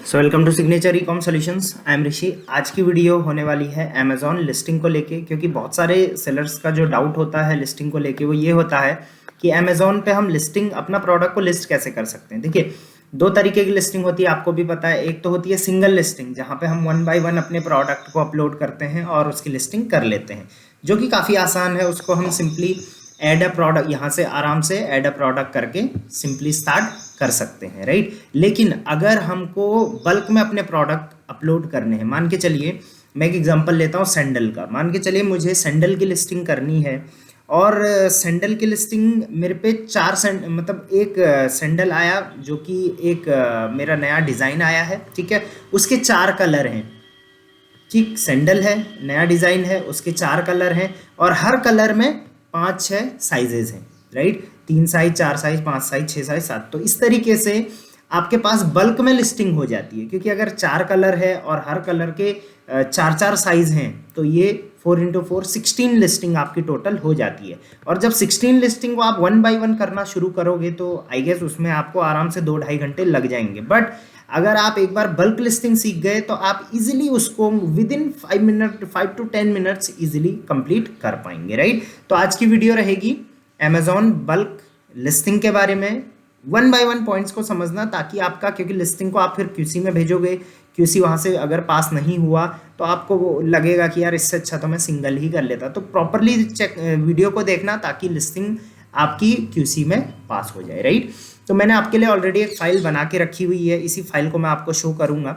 So welcome to signature ecom solutions. I am Rishi. आज की video होने वाली है अमेजॉन लिस्टिंग को लेके, क्योंकि बहुत सारे सेलर्स का जो डाउट होता है लिस्टिंग को लेके वो ये होता है कि अमेजॉन पे हम लिस्टिंग अपना प्रोडक्ट को लिस्ट कैसे कर सकते हैं। देखिए, दो तरीके की लिस्टिंग होती है, आपको भी पता है। एक तो होती है सिंगल लिस्टिंग, जहाँ पे हम वन बाय वन अपने प्रोडक्ट को अपलोड करते हैं और उसकी लिस्टिंग कर लेते हैं, जो कि काफ़ी आसान है। उसको हम सिंपली ऐड अ प्रोडक्ट, यहाँ से आराम से ऐड अ प्रोडक्ट करके सिंपली स्टार्ट कर सकते हैं, राइट। लेकिन अगर हमको बल्क में अपने प्रोडक्ट अपलोड करने हैं, मान के चलिए मैं एक एग्जांपल लेता हूँ सैंडल का। मान के चलिए मुझे सैंडल की लिस्टिंग करनी है और सैंडल की लिस्टिंग मेरे पे मतलब एक सैंडल आया जो कि एक मेरा नया डिज़ाइन आया है, ठीक है। उसके 4 कलर हैं, ठीक। सैंडल है, नया डिज़ाइन है, उसके 4 कलर हैं और हर कलर में 5-6 साइजेज हैं, right. 3 size, 4 size, 5 size, 6 size, 7। तो इस तरीके से आपके पास बल्क में लिस्टिंग हो जाती है, क्योंकि अगर 4 कलर है और हर कलर के 4-4 साइज हैं तो ये 4x4 16 लिस्टिंग आपकी टोटल हो जाती है। और जब 16 लिस्टिंग को आप वन बाय वन करना शुरू करोगे तो आई गेस उसमें आपको आराम से 2-2.5 घंटे लग जाएंगे। बट अगर आप एक बार बल्क लिस्टिंग सीख गए तो आप इजीली उसको with in 5 to 10 minutes easily complete कर पाएंगे, राइट। तो आज की वीडियो रहेगी अमेजॉन बल्क लिस्टिंग के बारे में, वन बाय वन पॉइंट्स को समझना, ताकि आपका, क्योंकि लिस्टिंग को आप फिर क्यूसी में भेजोगे, क्यूसी वहाँ से अगर पास नहीं हुआ तो आपको वो लगेगा कि यार इससे अच्छा तो मैं सिंगल ही कर लेता। तो प्रॉपरली चेक वीडियो को देखना ताकि लिस्टिंग आपकी क्यूसी में पास हो जाए, राइट। तो मैंने आपके लिए ऑलरेडी एक फाइल बना के रखी हुई है, इसी फाइल को मैं आपको शो करूंगा,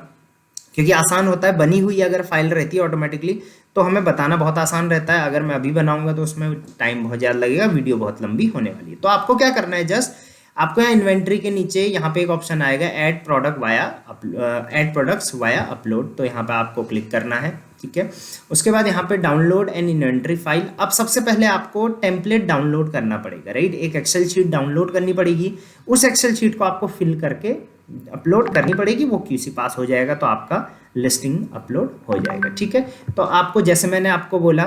क्योंकि आसान होता है। बनी हुई अगर फाइल रहती है ऑटोमेटिकली तो हमें बताना बहुत आसान रहता है। अगर मैं अभी बनाऊंगा तो उसमें टाइम बहुत ज़्यादा लगेगा, वीडियो बहुत लंबी होने वाली है। तो आपको क्या करना है, जस्ट आपको यहाँ इन्वेंट्री के नीचे यहाँ पे एक ऑप्शन आएगा ऐड प्रोडक्ट्स वाया अपलोड। तो यहाँ पे आपको क्लिक करना है, ठीक है। उसके बाद यहाँ पे डाउनलोड एंड इन्वेंट्री फाइल। अब सबसे पहले आपको टेम्पलेट डाउनलोड करना पड़ेगा, राइट। एक एक्सेल शीट डाउनलोड करनी पड़ेगी, उस एक्सेल शीट को आपको फिल करके अपलोड करनी पड़ेगी, वो क्यूसी पास हो जाएगा तो आपका लिस्टिंग अपलोड हो जाएगा, ठीक है। तो आपको, जैसे मैंने आपको बोला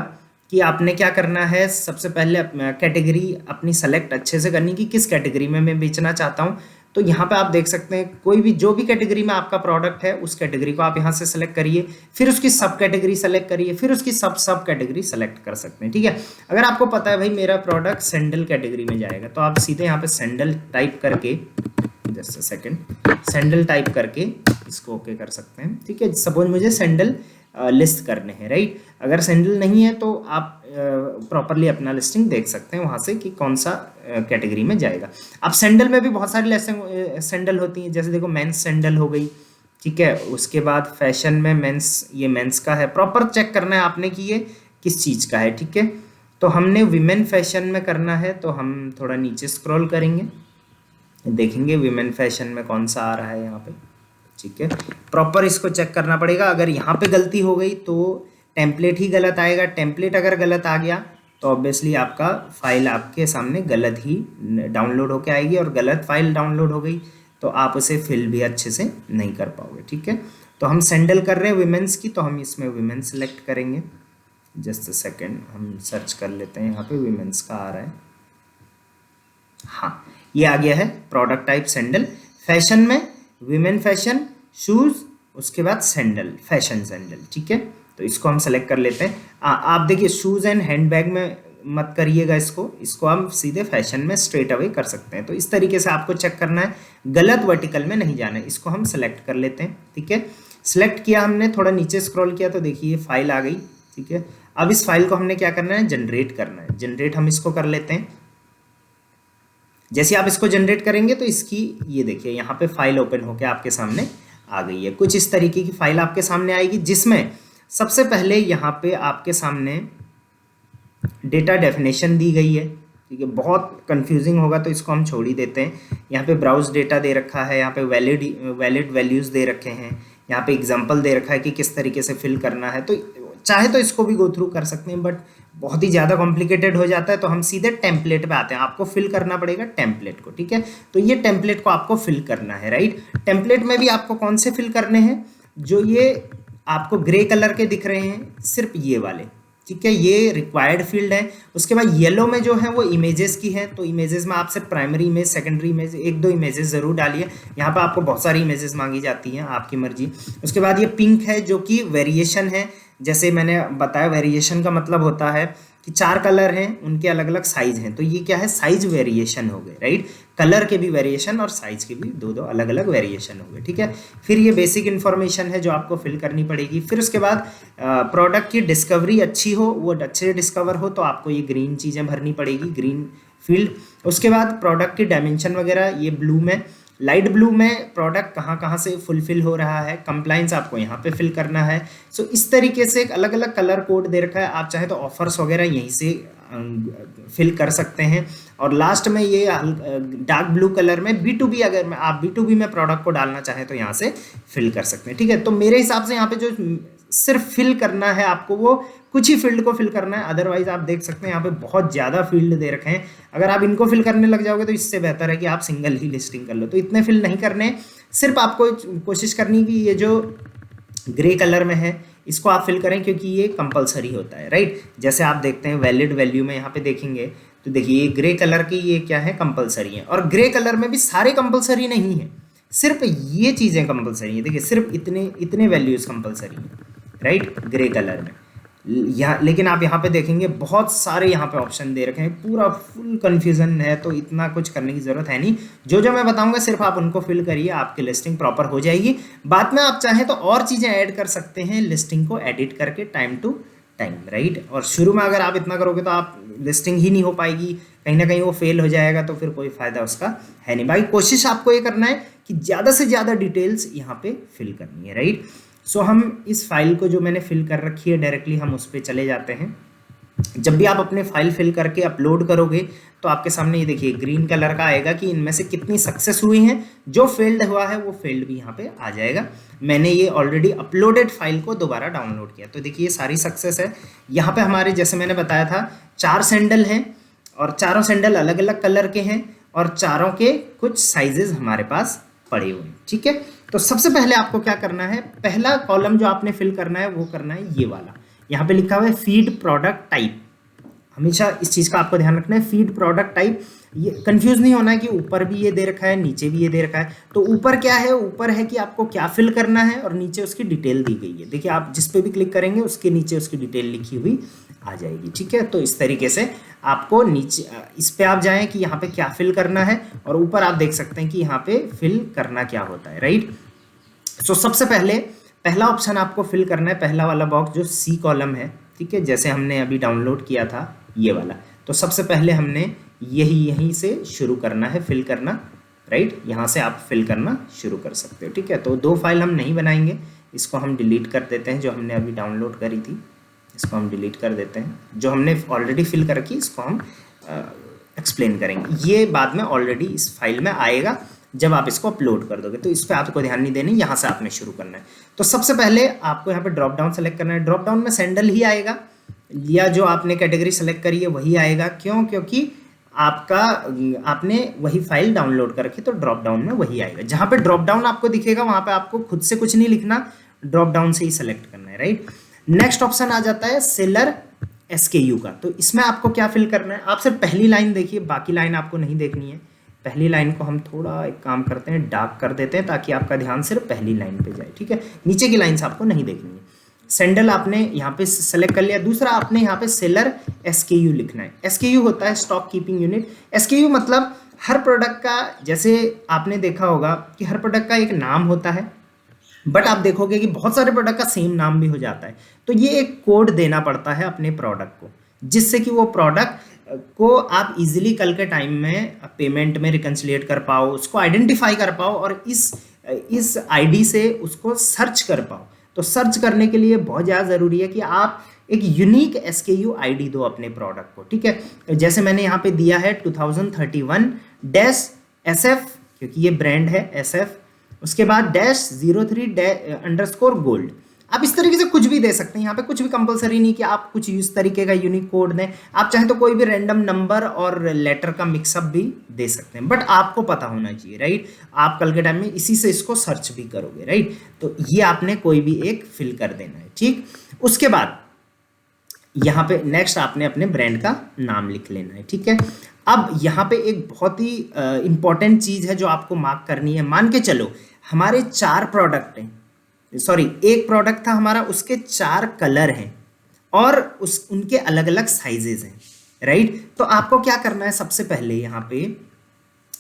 कि आपने क्या करना है, सबसे पहले कैटेगरी अपनी सेलेक्ट अच्छे से करनी कि किस कैटेगरी में मैं बेचना चाहता हूँ। तो यहाँ पे आप देख सकते हैं कोई भी जो भी कैटेगरी में आपका प्रोडक्ट है उस कैटेगरी को आप यहाँ से सेलेक्ट करिए, फिर उसकी सब कैटेगरी सेलेक्ट करिए, फिर उसकी सब कैटेगरी सेलेक्ट कर सकते हैं, ठीक है। अगर आपको पता है भाई मेरा प्रोडक्ट सैंडल कैटेगरी में जाएगा तो आप सीधे यहाँ पे सैंडल टाइप करके, just a second, sandal type करके इसको ओके कर सकते हैं, ठीक है। सपोज मुझे सैंडल लिस्ट करने हैं, राइट। अगर सैंडल नहीं है तो आप प्रॉपरली अपना लिस्टिंग देख सकते हैं वहाँ से कि कौन सा कैटेगरी में जाएगा। अब सैंडल में भी बहुत सारी सैंडल होती हैं, जैसे देखो मेंस सैंडल हो गई, ठीक है। उसके बाद फैशन में मेंस, ये मेंस का है, प्रॉपर चेक करना है आपने कि ये किस चीज़ का है, ठीक है। तो हमने विमेन फैशन में करना है तो हम थोड़ा नीचे स्क्रॉल करेंगे, देखेंगे विमेन फैशन में कौन सा आ रहा है यहाँ पे, ठीक है। प्रॉपर इसको चेक करना पड़ेगा। अगर यहाँ पे गलती हो गई तो टेम्पलेट ही गलत आएगा। टेम्पलेट अगर गलत आ गया तो ऑब्वियसली आपका फाइल आपके सामने गलत ही डाउनलोड होके आएगी, और गलत फाइल डाउनलोड हो गई तो आप उसे फिल भी अच्छे से नहीं कर पाओगे, ठीक है। तो हम सैंडल कर रहे हैं विमेंस की, तो हम इसमें विमेन सेलेक्ट करेंगे। जस्ट अ सेकेंड, हम सर्च कर लेते हैं, यहाँ पे विमेंस का आ रहा है, हाँ ये आ गया है। प्रोडक्ट टाइप सैंडल, फैशन में विमेन फैशन, शूज, उसके बाद सैंडल, फैशन सैंडल, ठीक है। तो इसको हम सेलेक्ट कर लेते हैं। आप देखिए शूज एंड हैंडबैग में मत करिएगा, इसको हम सीधे फैशन में स्ट्रेट अवे कर सकते हैं। तो इस तरीके से आपको चेक करना है, गलत वर्टिकल में नहीं जाना है। इसको हम सेलेक्ट कर लेते हैं, ठीक है। सेलेक्ट किया हमने, थोड़ा नीचे स्क्रॉल किया तो देखिए फाइल आ गई, ठीक है। अब इस फाइल को हमने क्या करना है, जनरेट करना है। जनरेट हम इसको कर लेते हैं। जैसे आप इसको जनरेट करेंगे तो इसकी, ये देखिए यहाँ पे फाइल ओपन होके आपके सामने आ गई है। कुछ इस तरीके की फाइल आपके सामने आएगी, जिसमें सबसे पहले यहाँ पे आपके सामने डेटा डेफिनेशन दी गई है, ठीक है। बहुत कंफ्यूजिंग होगा तो इसको हम छोड़ ही देते हैं। यहाँ पे ब्राउज डेटा दे रखा है, यहाँ पे वैलिड वैल्यूज दे रखे हैं, यहाँ पे एग्जाम्पल दे रखा है कि किस तरीके से फिल करना है। तो चाहे तो इसको भी गो थ्रू कर सकते हैं, बट बहुत ही ज़्यादा कॉम्प्लिकेटेड हो जाता है, तो हम सीधे टेम्पलेट पे आते हैं। आपको फिल करना पड़ेगा टेम्पलेट को, ठीक है। तो ये टेम्पलेट को आपको फिल करना है, राइट। टेम्पलेट में भी आपको कौन से फिल करने हैं, जो ये आपको ग्रे कलर के दिख रहे हैं, सिर्फ ये वाले, ठीक है, ये रिक्वायर्ड फील्ड है। उसके बाद येलो में जो है वो इमेजेस की है, तो इमेजेस में आप सिर्फ प्राइमरी इमेज, सेकेंडरी इमेज, एक दो इमेजेस जरूर डालिए। यहाँ पे आपको बहुत सारी इमेजेस मांगी जाती हैं, आपकी मर्जी। उसके बाद ये पिंक है जो कि वेरिएशन है, जैसे मैंने बताया वेरिएशन का मतलब होता है कि 4 कलर हैं, उनके अलग अलग साइज हैं, तो ये क्या है, साइज वेरिएशन हो गए, राइट। कलर के भी वेरिएशन और साइज के भी दो अलग अलग वेरिएशन हो गए, ठीक है। फिर ये बेसिक इन्फॉर्मेशन है जो आपको फिल करनी पड़ेगी। फिर उसके बाद प्रोडक्ट की डिस्कवरी अच्छी हो, वो अच्छे डिस्कवर हो, तो आपको ये ग्रीन चीज़ें भरनी पड़ेगी, ग्रीन फील्ड। उसके बाद प्रोडक्ट की डायमेंशन वगैरह ये ब्लू में, लाइट ब्लू में प्रोडक्ट कहाँ कहाँ से फुलफिल हो रहा है, कंप्लाइंस आपको यहाँ पे फिल करना है। सो इस तरीके से एक अलग अलग कलर कोड दे रखा है, आप चाहे तो ऑफर्स वगैरह यहीं से फिल कर सकते हैं। और लास्ट में ये डार्क ब्लू कलर में B2B, अगर आप B2B में प्रोडक्ट को डालना चाहें तो यहाँ से फिल कर सकते हैं, ठीक है। तो मेरे हिसाब से यहाँ पे जो सिर्फ फिल करना है आपको, वो कुछ ही फील्ड को फिल करना है, अदरवाइज आप देख सकते हैं यहाँ पे बहुत ज़्यादा फील्ड दे रखे हैं। अगर आप इनको फिल करने लग जाओगे तो इससे बेहतर है कि आप सिंगल ही लिस्टिंग कर लो। तो इतने फिल नहीं करने, सिर्फ आपको कोशिश करनी कि ये जो ग्रे कलर में है इसको आप फिल करें, क्योंकि ये कंपलसरी होता है, राइट। जैसे आप देखते हैं वैलिड वैल्यू में यहाँ पे देखेंगे तो देखिए ये ग्रे कलर की ये क्या है, कंपलसरी है। और ग्रे कलर में भी सारे कंपलसरी नहीं है, सिर्फ ये चीज़ें कंपलसरी है। देखिए सिर्फ इतने इतने वैल्यूज कंपलसरी है, राइट, ग्रे कलर में। यहाँ लेकिन आप यहाँ पे देखेंगे बहुत सारे यहाँ पे ऑप्शन दे रखे हैं, पूरा फुल कंफ्यूजन है, तो इतना कुछ करने की ज़रूरत है नहीं। जो जो मैं बताऊंगा सिर्फ आप उनको फिल करिए, आपकी लिस्टिंग प्रॉपर हो जाएगी। बाद में आप चाहें तो और चीज़ें ऐड कर सकते हैं लिस्टिंग को एडिट करके टाइम टू टाइम, राइट। और शुरू में अगर आप इतना करोगे तो आप लिस्टिंग ही नहीं हो पाएगी, कहीं ना कहीं वो फेल हो जाएगा, तो फिर कोई फ़ायदा उसका है नहीं। भाई कोशिश आपको ये करना है कि ज़्यादा से ज़्यादा डिटेल्स यहाँ पे फिल करनी है, राइट। सो हम इस फाइल को जो मैंने फिल कर रखी है डायरेक्टली हम उस पर चले जाते हैं। जब भी आप अपने फाइल फिल करके अपलोड करोगे तो आपके सामने ये देखिए ग्रीन कलर का आएगा कि इनमें से कितनी सक्सेस हुई हैं, जो फेल्ड हुआ है वो फेल्ड भी यहाँ पे आ जाएगा। मैंने ये ऑलरेडी अपलोडेड फाइल को दोबारा डाउनलोड किया, तो देखिए ये सारी सक्सेस है। यहाँ पे हमारे जैसे मैंने बताया था 4 सैंडल हैं और चारों सैंडल अलग अलग कलर के हैं और चारों के कुछ साइजेस हमारे पास पड़े हुए हैं, ठीक है। तो सबसे पहले आपको क्या करना है, पहला कॉलम जो आपने फिल करना है वो करना है ये वाला, यहाँ पे लिखा हुआ है फीड प्रोडक्ट टाइप। हमेशा इस चीज़ का आपको ध्यान रखना है, फीड प्रोडक्ट टाइप। ये कंफ्यूज नहीं होना है कि ऊपर भी ये दे रखा है नीचे भी ये दे रखा है। तो ऊपर क्या है, ऊपर है कि आपको क्या फिल करना है और नीचे उसकी डिटेल दी गई है। देखिए आप जिस पे भी क्लिक करेंगे उसके नीचे उसकी डिटेल लिखी हुई आ जाएगी, ठीक है। तो इस तरीके से आपको नीचे इस पे आप जाएं कि यहाँ पे क्या फिल करना है, और ऊपर आप देख सकते हैं कि यहाँ पे फिल करना क्या होता है, राइट। सो सबसे पहले पहला ऑप्शन आपको फिल करना है, पहला वाला बॉक्स जो सी कॉलम है, ठीक है, जैसे हमने अभी डाउनलोड किया था ये वाला। तो सबसे पहले हमने यहीं से शुरू करना है फिल करना, राइट। यहाँ से आप फिल करना शुरू कर सकते हो, ठीक है। तो 2 फाइल हम नहीं बनाएंगे, इसको हम डिलीट कर देते हैं, जो हमने अभी डाउनलोड करी थी इसको हम डिलीट कर देते हैं। जो हमने ऑलरेडी फिल कर रखी इसको हम एक्सप्लेन करेंगे, ये बाद में ऑलरेडी इस फाइल में आएगा जब आप इसको अपलोड कर दोगे, तो इस पर आपको ध्यान नहीं देनी, यहाँ से आपने शुरू करना है। तो सबसे पहले आपको यहाँ पे ड्रॉप डाउन सेलेक्ट करना है। ड्रॉप डाउन में सैंडल ही आएगा या जो आपने कैटेगरी सेलेक्ट करी है वही आएगा, क्यों, क्योंकि आपने वही फाइल डाउनलोड कर रखी, तो ड्रॉप डाउन में वही आएगा। जहाँ पे ड्रॉप डाउन आपको दिखेगा वहाँ पे आपको खुद से कुछ नहीं लिखना, ड्रॉप डाउन से ही सेलेक्ट करना है, राइट। नेक्स्ट ऑप्शन आ जाता है सेलर SKU का। तो इसमें आपको क्या फिल करना है, आप सिर्फ पहली लाइन देखिए, बाकी लाइन आपको नहीं देखनी है। पहली लाइन को हम थोड़ा एक काम करते हैं, डार्क कर देते हैं ताकि आपका ध्यान सिर्फ पहली लाइन पे जाए, ठीक है। नीचे की लाइंस आपको नहीं देखनी है। सैंडल आपने यहाँ पे सेलेक्ट कर लिया। दूसरा आपने यहाँ पे सेलर SKU लिखना है। SKU होता है स्टॉक कीपिंग यूनिट। SKU मतलब हर प्रोडक्ट का, जैसे आपने देखा होगा कि हर प्रोडक्ट का एक नाम होता है, बट आप देखोगे कि बहुत सारे प्रोडक्ट का सेम नाम भी हो जाता है। तो ये एक कोड देना पड़ता है अपने प्रोडक्ट को, जिससे कि वो प्रोडक्ट को आप इजीली कल के टाइम में पेमेंट में रिकन्सिलिएट कर पाओ, उसको आइडेंटिफाई कर पाओ और इस आईडी से उसको सर्च कर पाओ। तो सर्च करने के लिए बहुत ज़्यादा ज़रूरी है कि आप एक यूनिक SKU ID दो अपने प्रोडक्ट को, ठीक है। जैसे मैंने यहाँ पे दिया है 2031-SF, क्योंकि ये ब्रांड है SF, उसके बाद -03_gold। आप इस तरीके से कुछ भी दे सकते हैं, यहाँ पे कुछ भी कंपलसरी नहीं कि आप कुछ इस तरीके का यूनिक कोड दें। आप चाहें तो कोई भी रैंडम नंबर और लेटर का मिक्सअप भी दे सकते हैं, बट आपको पता होना चाहिए, राइट। आप कल के टाइम में इसी से इसको सर्च भी करोगे, राइट। तो ये आपने कोई भी एक फिल कर देना है, ठीक। उसके बाद यहाँ पे नेक्स्ट आपने अपने ब्रांड का नाम लिख लेना है, ठीक है। अब यहाँ पे एक बहुत ही इंपॉर्टेंट चीज़ है जो आपको मार्क करनी है। मान के चलो हमारे 4 प्रोडक्ट हैं, सॉरी एक प्रोडक्ट था हमारा, उसके 4 कलर हैं और उनके अलग अलग साइजेज हैं, राइट। तो आपको क्या करना है, सबसे पहले यहाँ पे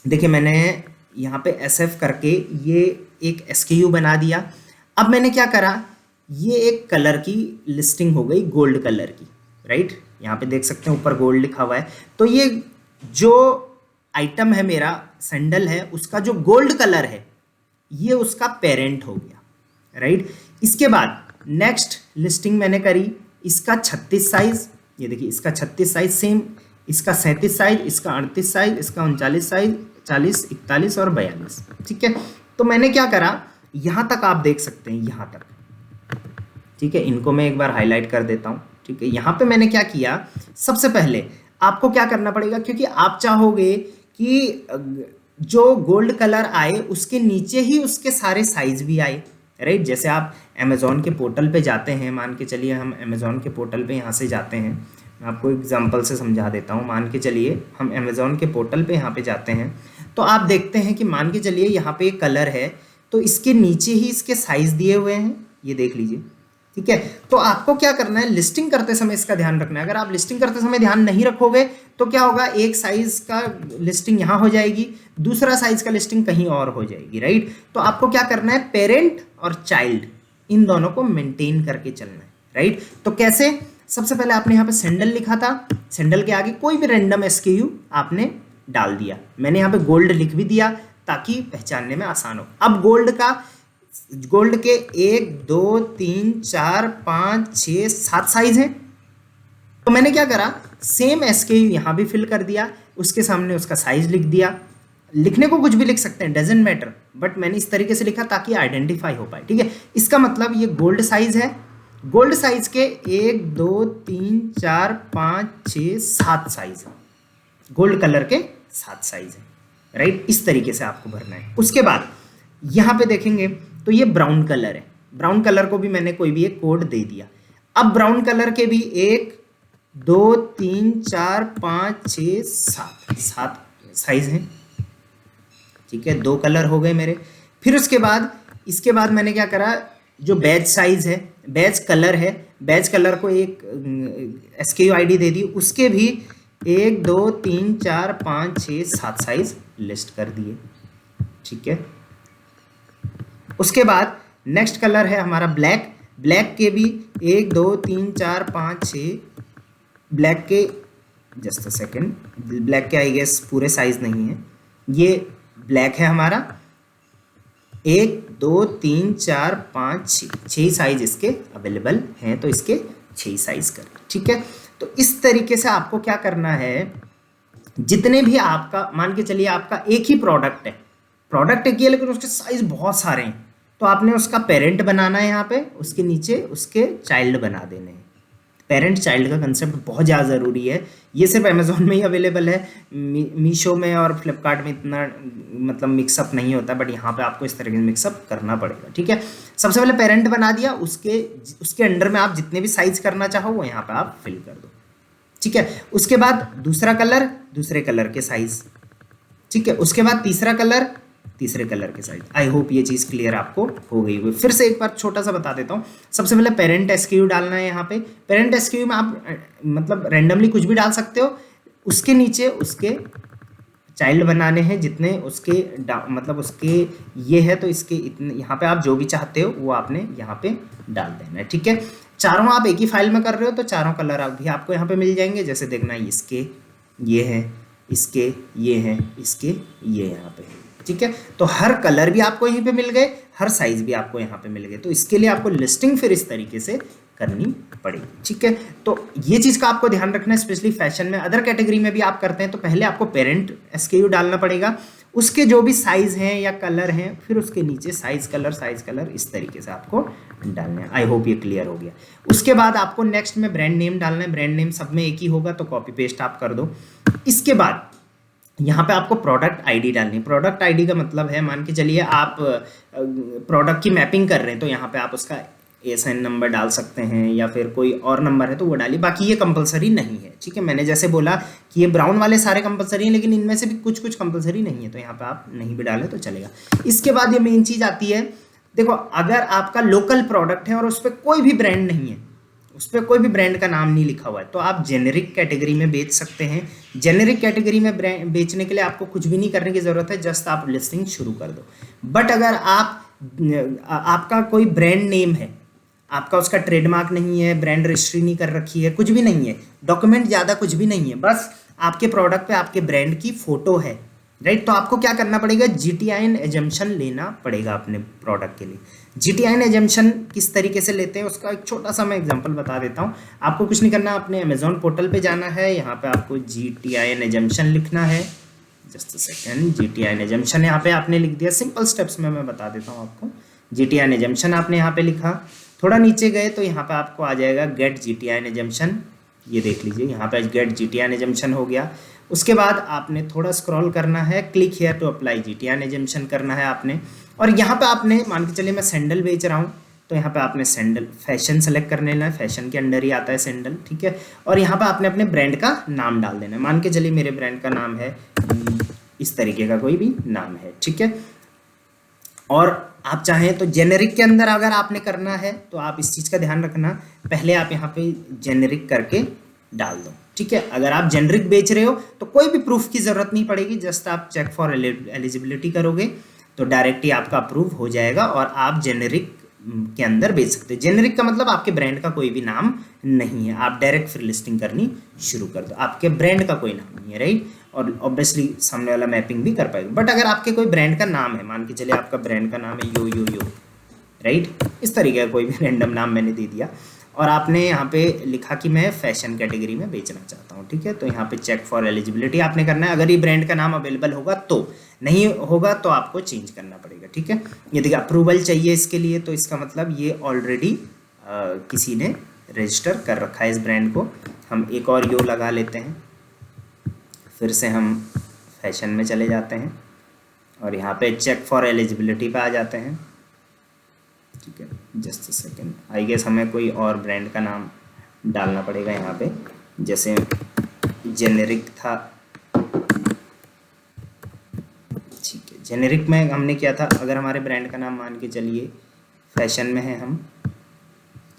देखिए मैंने यहाँ पे SF करके ये एक SKU बना दिया। अब मैंने क्या करा, ये एक कलर की लिस्टिंग हो गई, गोल्ड कलर की, राइट। यहाँ पे देख सकते हैं ऊपर गोल्ड लिखा हुआ है। तो ये जो आइटम है मेरा सैंडल है, उसका जो गोल्ड कलर है ये उसका पेरेंट हो गया, राइट। इसके बाद नेक्स्ट लिस्टिंग मैंने करी, इसका 36 साइज, ये देखिए इसका 36 साइज सेम, इसका 37 साइज, इसका 38 साइज, इसका 39 साइज, 40, 41 और 42, ठीक है। तो मैंने क्या करा, यहाँ तक आप देख सकते हैं, यहाँ तक, ठीक है। इनको मैं एक बार हाईलाइट कर देता हूँ, ठीक है। यहाँ पे मैंने क्या किया, सबसे पहले आपको क्या करना पड़ेगा, क्योंकि आप चाहोगे कि जो गोल्ड कलर आए उसके नीचे ही उसके सारे साइज भी आए, राइट। जैसे आप अमेज़ॉन के पोर्टल पे जाते हैं, मान के चलिए हम अमेज़ॉन के पोर्टल पे यहाँ से जाते हैं, मैं आपको एग्जांपल से समझा देता हूँ। मान के चलिए हम अमेज़ॉन के पोर्टल पे यहाँ पे जाते हैं, तो आप देखते हैं कि मान के चलिए यहाँ पे एक कलर है, तो इसके नीचे ही इसके साइज दिए हुए हैं, ये देख लीजिए, ठीक है। तो आपको क्या करना है, लिस्टिंग करते समय इसका ध्यान रखना है। अगर आप लिस्टिंग करते समय ध्यान नहीं रखोगे तो क्या होगा, एक साइज का लिस्टिंग यहाँ हो जाएगी, दूसरा साइज का लिस्टिंग कहीं और हो जाएगी, राइट। तो आपको क्या करना है, पेरेंट और चाइल्ड इन दोनों को मेंटेन करके चलना है, राइट। तो कैसे, सबसे पहले आपने यहाँ पे सैंडल लिखा था, सैंडल के आगे कोई भी रैंडम SKU आपने डाल दिया। मैंने यहाँ पे गोल्ड लिख भी दिया ताकि पहचानने में आसान हो। अब गोल्ड के 1 2 3 4 5 6 7 साइज है। तो मैंने क्या करा, सेम SKU यहाँ भी फिल कर दिया, उसके सामने उसका साइज लिख दिया। लिखने को कुछ भी लिख सकते हैं, डजेंट मैटर, बट मैंने इस तरीके से लिखा ताकि आइडेंटिफाई हो पाए, ठीक है। इसका मतलब ये गोल्ड साइज है, गोल्ड साइज के 1 2 3 4 5 6 7 साइज है, गोल्ड कलर के 7 साइज है, राइट। इस तरीके से आपको भरना है। उसके बाद यहाँ पे देखेंगे तो ये ब्राउन कलर है, ब्राउन कलर को भी मैंने कोई भी एक कोड दे दिया। अब ब्राउन कलर के भी 1 2 3 4 5 6 7 साइज हैं, ठीक है। 2 कलर हो गए मेरे। फिर उसके बाद इसके बाद मैंने क्या करा, जो बैच साइज है, बैच कलर है, बैच कलर को एक SKU ID दे दी, उसके भी 1 2 3 4 5 6 7 साइज लिस्ट कर दिए, ठीक है। उसके बाद नेक्स्ट कलर है हमारा ब्लैक, ब्लैक के भी 1 2 3 4 5 6, ब्लैक के जस्ट अ सेकेंड, ब्लैक के आई गेस पूरे साइज नहीं है, ये ब्लैक है हमारा, 1 2 3 4 5 6 साइज इसके अवेलेबल हैं, तो इसके 6 साइज कर, ठीक है। तो इस तरीके से आपको क्या करना है, जितने भी आपका मान के चलिए आपका एक ही प्रोडक्ट है, प्रोडक्ट एक ही है लेकिन उसके साइज बहुत सारे हैं, तो आपने उसका पेरेंट बनाना है, यहाँ पे उसके नीचे उसके चाइल्ड बना देने हैं। पेरेंट चाइल्ड का कंसेप्ट बहुत ज़्यादा ज़रूरी है। ये सिर्फ अमेज़ॉन में ही अवेलेबल है, मीशो में और फ्लिपकार्ट में इतना मतलब मिक्सअप नहीं होता, बट यहाँ पे आपको इस तरीके से मिक्सअप करना पड़ेगा, ठीक है। सबसे पहले पेरेंट बना दिया, उसके अंडर में आप जितने भी साइज करना चाहो वो यहाँ पे आप फिल कर दो, ठीक है। उसके बाद दूसरा कलर, दूसरे कलर के साइज, ठीक है। उसके बाद तीसरा कलर, तीसरे कलर के साइज। आई होप ये चीज़ क्लियर आपको हो गई होगी। फिर से एक बार छोटा सा बता देता हूँ। सबसे पहले पेरेंट SKU डालना है यहाँ पे। पेरेंट SKU में आप मतलब रैंडमली कुछ भी डाल सकते हो, उसके नीचे उसके चाइल्ड बनाने हैं जितने उसके मतलब उसके ये है, तो इसके इतने यहाँ पे आप जो भी चाहते हो वो आपने यहाँ पे डाल देना है, ठीक है। चारों आप एक ही फाइल में कर रहे हो तो चारों कलर भी आपको यहाँ पे मिल जाएंगे। जैसे देखना, इसके ये है, इसके ये हैं, इसके ये यहाँ पे, ठीक है। तो हर कलर भी आपको यहीं पे मिल गए, हर साइज भी आपको यहाँ पे मिल गए। तो इसके लिए आपको लिस्टिंग फिर इस तरीके से करनी पड़ेगी, ठीक है। तो ये चीज़ का आपको ध्यान रखना है, स्पेशली फैशन में। अदर कैटेगरी में भी आप करते हैं तो पहले आपको पेरेंट SKU डालना पड़ेगा, उसके जो भी साइज हैं या कलर हैं, फिर उसके नीचे साइज कलर इस तरीके से आपको डालना है। आई होप ये क्लियर हो गया। उसके बाद आपको नेक्स्ट में ब्रांड नेम डालना है। ब्रांड नेम सब में एक ही होगा तो कॉपी पेस्ट आप कर दो। इसके बाद यहाँ पे आपको प्रोडक्ट ID डालनी है। प्रोडक्ट ID का मतलब है, मान के चलिए आप प्रोडक्ट की मैपिंग कर रहे हैं तो यहाँ पे आप उसका ASN नंबर डाल सकते हैं या फिर कोई और नंबर है तो वो डालिए, बाकी ये कंपलसरी नहीं है, ठीक है। मैंने जैसे बोला कि ये ब्राउन वाले सारे कंपलसरी हैं, लेकिन इनमें से भी कुछ कुछ कंपलसरी नहीं है, तो यहाँ पे आप नहीं भी डालें तो चलेगा। इसके बाद ये मेन चीज़ आती है, देखो अगर आपका लोकल प्रोडक्ट है और उस पर कोई भी ब्रांड नहीं है, उस पर कोई भी ब्रांड का नाम नहीं लिखा हुआ है, तो आप जेनेरिक कैटेगरी में बेच सकते हैं। जेनेरिक कैटेगरी में बेचने के लिए आपको कुछ भी नहीं करने की ज़रूरत है, जस्ट आप लिस्टिंग शुरू कर दो। बट अगर आपका कोई ब्रांड नेम है, आपका उसका ट्रेडमार्क नहीं है, ब्रांड रजिस्ट्री नहीं कर रखी है, कुछ भी नहीं है, डॉक्यूमेंट ज़्यादा कुछ भी नहीं है, बस आपके प्रोडक्ट पे आपके ब्रांड की फ़ोटो है, राइट, तो आपको क्या करना पड़ेगा, GTIN एजम्पशन लेना पड़ेगा अपने प्रोडक्ट के लिए। GTIN एजम्पशन किस तरीके से लेते हैं उसका एक छोटा सा मैं एग्जांपल बता देता हूँ। आपको कुछ नहीं करना, अपने अमेजोन पोर्टल पे जाना है, यहाँ पे आपको GTIN एजम्पशन लिखना है। Just a second, GTIN assumption यहाँ पे आपने लिख दिया, सिंपल स्टेप्स में मैं बता देता हूँ आपको। GTIN एजम्पशन आपने यहाँ पे लिखा, थोड़ा नीचे गए तो यहाँ पे आपको आ जाएगा गेट GTIN एजम्पशन, ये देख लीजिए यहाँ पे गेट GTIN एजम्पशन हो गया। उसके बाद आपने थोड़ा स्क्रॉल करना है, click here to apply GTIN exemption करना है आपने, और यहाँ पे आपने मान के चलिए मैं सैंडल बेच रहा हूँ, तो यहाँ पे आपने सैंडल फैशन सेलेक्ट कर लेना है, फैशन के अंडर ही आता है सैंडल, ठीक है। और यहाँ पे आपने अपने ब्रांड का नाम डाल देना है, मान के चलिए मेरे ब्रांड का नाम है इस तरीके का कोई भी नाम है, ठीक है। और आप चाहें तो जेनेरिक के अंदर अगर आपने करना है तो आप इस चीज़ का ध्यान रखना, पहले आप यहाँ पे जेनेरिक करके डाल दो, ठीक है। अगर आप जेनेरिक बेच रहे हो तो कोई भी प्रूफ की ज़रूरत नहीं पड़ेगी, जस्ट आप चेक फॉर एलिजिबिलिटी करोगे तो डायरेक्ट ही आपका अप्रूव हो जाएगा और आप जेनेरिक के अंदर बेच सकते हैं। जेनेरिक का मतलब आपके ब्रांड का कोई भी नाम नहीं है, आप डायरेक्ट फिर लिस्टिंग करनी शुरू कर दो, आपके ब्रांड का कोई नाम नहीं है, राइट, और ऑब्वियसली सामने वाला मैपिंग भी कर पाएगा। बट अगर आपके कोई ब्रांड का नाम है, मान के चलिए आपका ब्रांड का नाम है यो, राइट, इस तरीके का कोई भी रैंडम नाम मैंने दे दिया और आपने यहाँ पे लिखा कि मैं फैशन कैटेगरी में बेचना चाहता हूँ, ठीक है, तो यहाँ पे चेक फॉर एलिजिबिलिटी आपने करना है। अगर ये ब्रांड का नाम अवेलेबल होगा तो, नहीं होगा तो आपको चेंज करना पड़ेगा, ठीक है। ये देखिए अप्रूवल चाहिए इसके लिए, तो इसका मतलब ये ऑलरेडी किसी ने रजिस्टर कर रखा है इस ब्रांड को। हम एक और यो लगा लेते हैं, फिर से हम फैशन में चले जाते हैं और यहाँ पे चेक फॉर एलिजिबिलिटी पे आ जाते हैं, ठीक है। Just a second, I guess हमें कोई और ब्रांड का नाम डालना पड़ेगा यहाँ पे, जैसे जेनेरिक था, ठीक है। जेनेरिक में हमने किया था, अगर हमारे ब्रांड का नाम मान के चलिए फैशन में है हम,